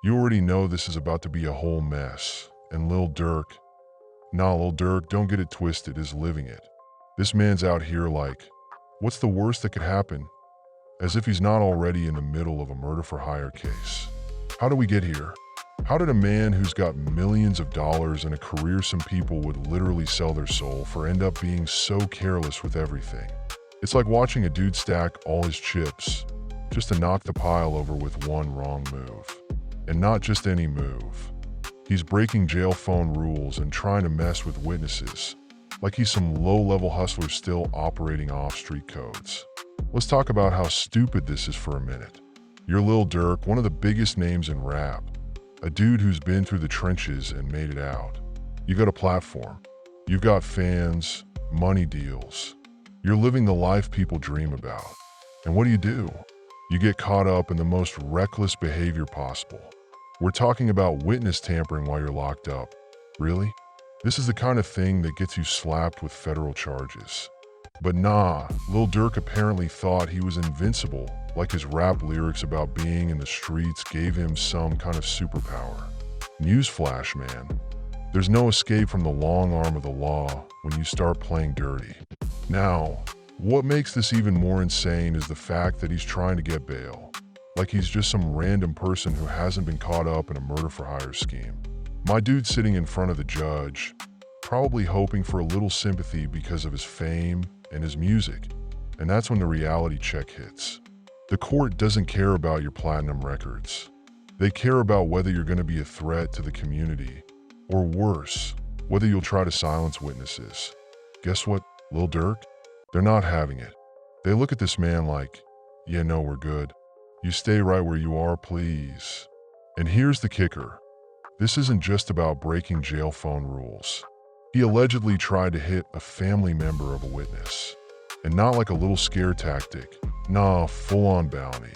You already know this is about to be a whole mess. And Lil Durk, Lil Durk, don't get it twisted, is living it. This man's out here like, what's the worst that could happen? As if he's not already in the middle of a murder for hire case. How do we get here? How did a man who's got millions of dollars and a career some people would literally sell their soul for end up being so careless with everything? It's like watching a dude stack all his chips just to knock the pile over with one wrong move. And not just any move. He's breaking jail phone rules and trying to mess with witnesses, like he's some low-level hustler still operating off street codes. Let's talk about how stupid this is for a minute. You're Lil Durk, one of the biggest names in rap, a dude who's been through the trenches and made it out. You got a platform, you've got fans, money deals. You're living the life people dream about. And what do? You get caught up in the most reckless behavior possible. We're talking about witness tampering while you're locked up. Really? This is the kind of thing that gets you slapped with federal charges. But nah, Lil Durk apparently thought he was invincible, like his rap lyrics about being in the streets gave him some kind of superpower. Newsflash, man. There's no escape from the long arm of the law when you start playing dirty. Now, what makes this even more insane is the fact that he's trying to get bail. Like he's just some random person who hasn't been caught up in a murder for hire scheme. My dude's sitting in front of the judge, probably hoping for a little sympathy because of his fame and his music. And that's when the reality check hits. The court doesn't care about your platinum records. They care about whether you're going to be a threat to the community, or worse, whether you'll try to silence witnesses. Guess what, Lil Durk? They're not having it. They look at this man like, yeah, no, we're good. You stay right where you are, please. And here's the kicker. This isn't just about breaking jail phone rules. He allegedly tried to hit a family member of a witness. And not like a little scare tactic. Nah, full-on bounty.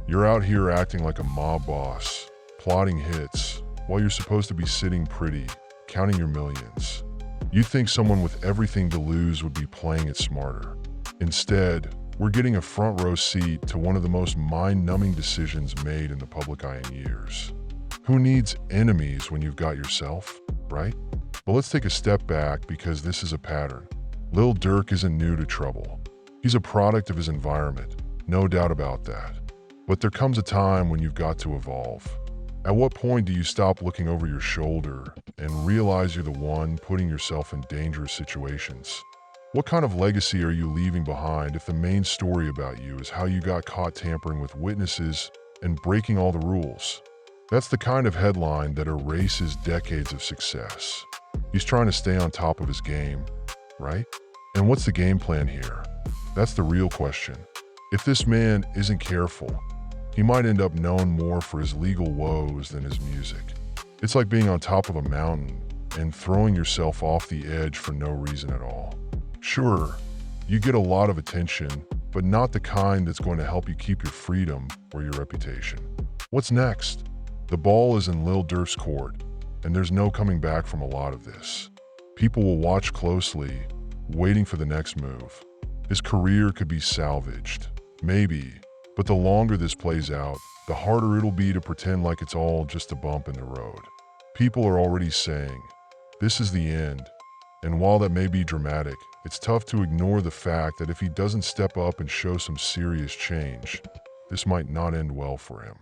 You're out here acting like a mob boss, plotting hits, while you're supposed to be sitting pretty, counting your millions. You'd think someone with everything to lose would be playing it smarter. Instead, we're getting a front row seat to one of the most mind-numbing decisions made in the public eye in years. Who needs enemies when you've got yourself, right? But let's take a step back because this is a pattern. Lil Durk isn't new to trouble. He's a product of his environment, no doubt about that. But there comes a time when you've got to evolve. At what point do you stop looking over your shoulder and realize you're the one putting yourself in dangerous situations? What kind of legacy are you leaving behind if the main story about you is how you got caught tampering with witnesses and breaking all the rules? That's the kind of headline that erases decades of success. He's trying to stay on top of his game, right? And what's the game plan here? That's the real question. If this man isn't careful, he might end up known more for his legal woes than his music. It's like being on top of a mountain and throwing yourself off the edge for no reason at all. Sure, you get a lot of attention, but not the kind that's going to help you keep your freedom or your reputation. What's next? The ball is in Lil Durk's court, and there's no coming back from a lot of this. People will watch closely, waiting for the next move. His career could be salvaged, maybe, but the longer this plays out, the harder it'll be to pretend like it's all just a bump in the road. People are already saying, this is the end. And while that may be dramatic, it's tough to ignore the fact that if he doesn't step up and show some serious change, this might not end well for him.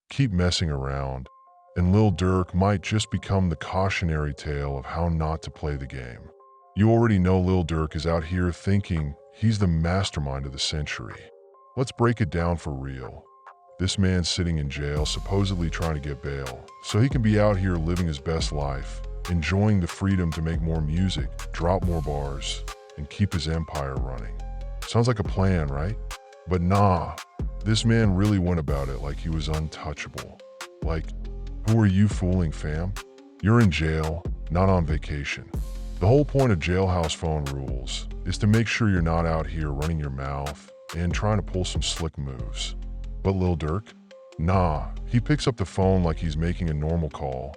Keep messing around, and Lil Durk might just become the cautionary tale of how not to play the game. You already know Lil Durk is out here thinking he's the mastermind of the century. Let's break it down for real. This man's sitting in jail, supposedly trying to get bail, so he can be out here living his best life, enjoying the freedom to make more music, drop more bars, and keep his empire running. Sounds like a plan, right? But nah, this man really went about it like he was untouchable. Like, who are you fooling, fam? You're in jail, not on vacation. The whole point of Jailhouse phone rules is to make sure you're not out here running your mouth and trying to pull some slick moves. But Lil Durk? Nah, he picks up the phone like he's making a normal call,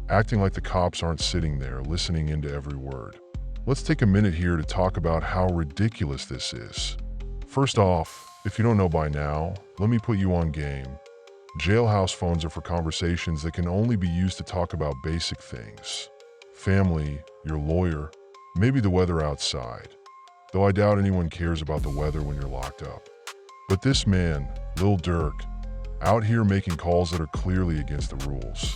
acting like the cops aren't sitting there listening into every word. Let's take a minute here to talk about how ridiculous this is. First off, if you don't know by now, let me put you on game. Jailhouse phones are for conversations that can only be used to talk about basic things. Family, your lawyer, maybe the weather outside. Though I doubt anyone cares about the weather when you're locked up. But this man, Lil Durk, out here making calls that are clearly against the rules.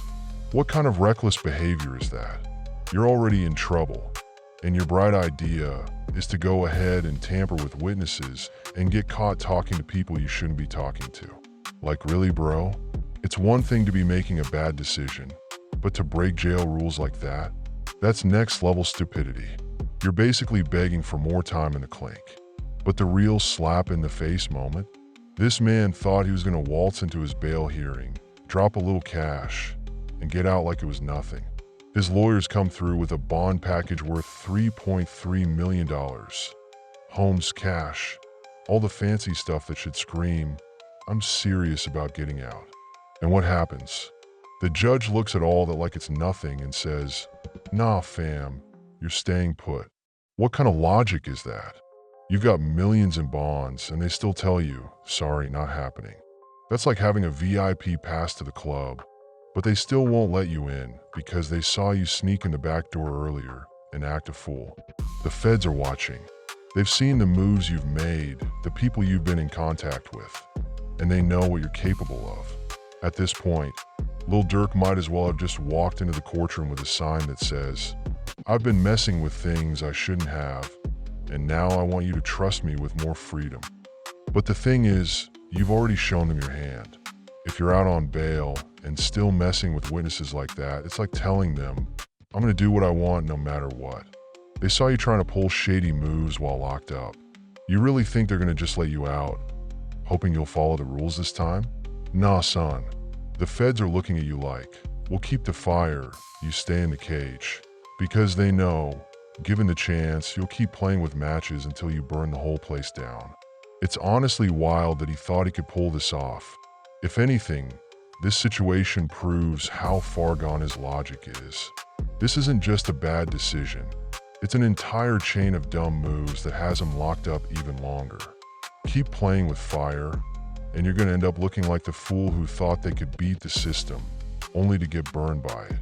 What kind of reckless behavior is that? You're already in trouble, and your bright idea is to go ahead and tamper with witnesses and get caught talking to people you shouldn't be talking to. Like, really, bro? It's one thing to be making a bad decision, but to break jail rules like that? That's next level stupidity. You're basically begging for more time in the clink. But the real slap in the face moment? This man thought he was gonna waltz into his bail hearing, drop a little cash, and get out like it was nothing. His lawyers come through with a bond package worth $3.3 million. Homes, cash, all the fancy stuff that should scream, I'm serious about getting out. And what happens? The judge looks at all that like it's nothing and says, nah fam, you're staying put. What kind of logic is that? You've got millions in bonds and they still tell you, sorry, not happening. That's like having a VIP pass to the club, but they still won't let you in because they saw you sneak in the back door earlier and act a fool. The feds are watching. They've seen the moves you've made, the people you've been in contact with, and they know what you're capable of. At this point, Lil Durk might as well have just walked into the courtroom with a sign that says, I've been messing with things I shouldn't have, and now I want you to trust me with more freedom. But the thing is, you've already shown them your hand. If you're out on bail and still messing with witnesses like that, it's like telling them, I'm gonna do what I want no matter what. They saw you trying to pull shady moves while locked up. You really think they're gonna just let you out, hoping you'll follow the rules this time? Nah, son. The feds are looking at you like, we'll keep the fire, you stay in the cage. Because they know, given the chance, you'll keep playing with matches until you burn the whole place down. It's honestly wild that he thought he could pull this off. If anything, this situation proves how far gone his logic is. This isn't just a bad decision. It's an entire chain of dumb moves that has him locked up even longer. Keep playing with fire, and you're gonna end up looking like the fool who thought they could beat the system, only to get burned by it.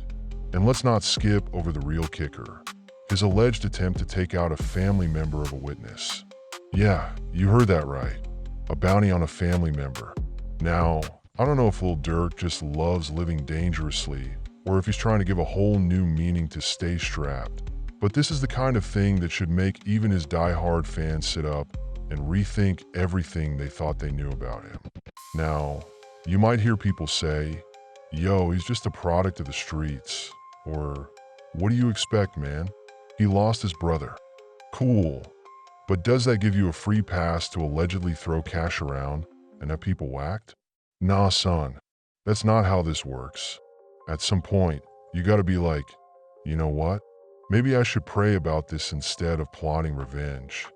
And let's not skip over the real kicker. His alleged attempt to take out a family member of a witness. Yeah, you heard that right. A bounty on a family member. Now, I don't know if Lil Durk just loves living dangerously, or if he's trying to give a whole new meaning to stay strapped. But this is the kind of thing that should make even his die-hard fans sit up and rethink everything they thought they knew about him. Now, you might hear people say, yo, he's just a product of the streets, or what do you expect, man? He lost his brother. Cool. But does that give you a free pass to allegedly throw cash around and have people whacked? Nah, son. That's not how this works. At some point, you gotta be like, you know what? Maybe I should pray about this instead of plotting revenge.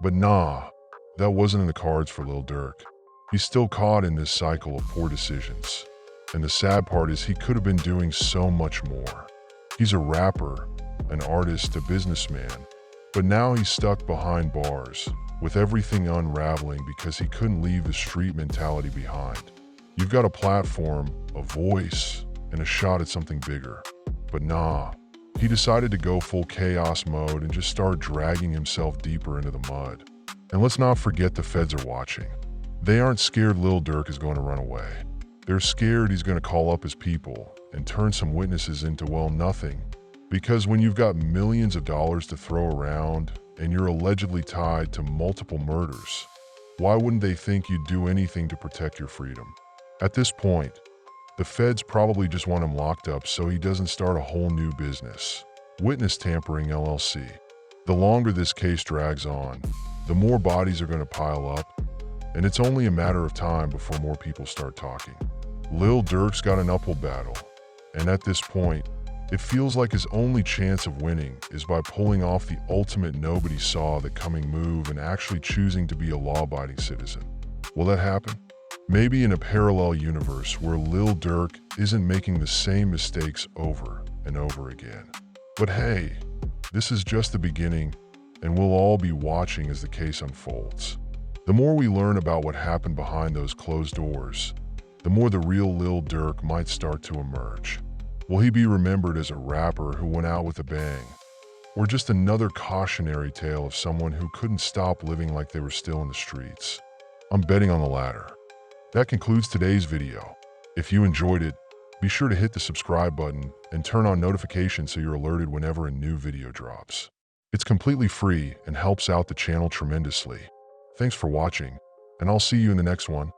But nah, that wasn't in the cards for Lil Durk. He's still caught in this cycle of poor decisions. And the sad part is he could have been doing so much more. He's a rapper, an artist, a businessman, but now he's stuck behind bars, with everything unraveling because he couldn't leave the street mentality behind. You've got a platform, a voice, and a shot at something bigger. But nah, he decided to go full chaos mode and just start dragging himself deeper into the mud. And let's not forget the feds are watching. They aren't scared Lil Durk is going to run away. They're scared he's going to call up his people and turn some witnesses into, well, nothing. Because when you've got millions of dollars to throw around and you're allegedly tied to multiple murders, why wouldn't they think you'd do anything to protect your freedom? At this point, the feds probably just want him locked up so he doesn't start a whole new business. Witness Tampering LLC. The longer this case drags on, the more bodies are going to pile up, and it's only a matter of time before more people start talking. Lil Durk's got an uphill battle, and at this point, it feels like his only chance of winning is by pulling off the ultimate nobody saw that coming move and actually choosing to be a law-abiding citizen. Will that happen? Maybe in a parallel universe where Lil Durk isn't making the same mistakes over and over again. But hey, this is just the beginning, and we'll all be watching as the case unfolds. The more we learn about what happened behind those closed doors, the more the real Lil Durk might start to emerge. Will he be remembered as a rapper who went out with a bang, or just another cautionary tale of someone who couldn't stop living like they were still in the streets? I'm betting on the latter. That concludes today's video. If you enjoyed it, be sure to hit the subscribe button and turn on notifications so you're alerted whenever a new video drops. It's completely free and helps out the channel tremendously. Thanks for watching, and I'll see you in the next one.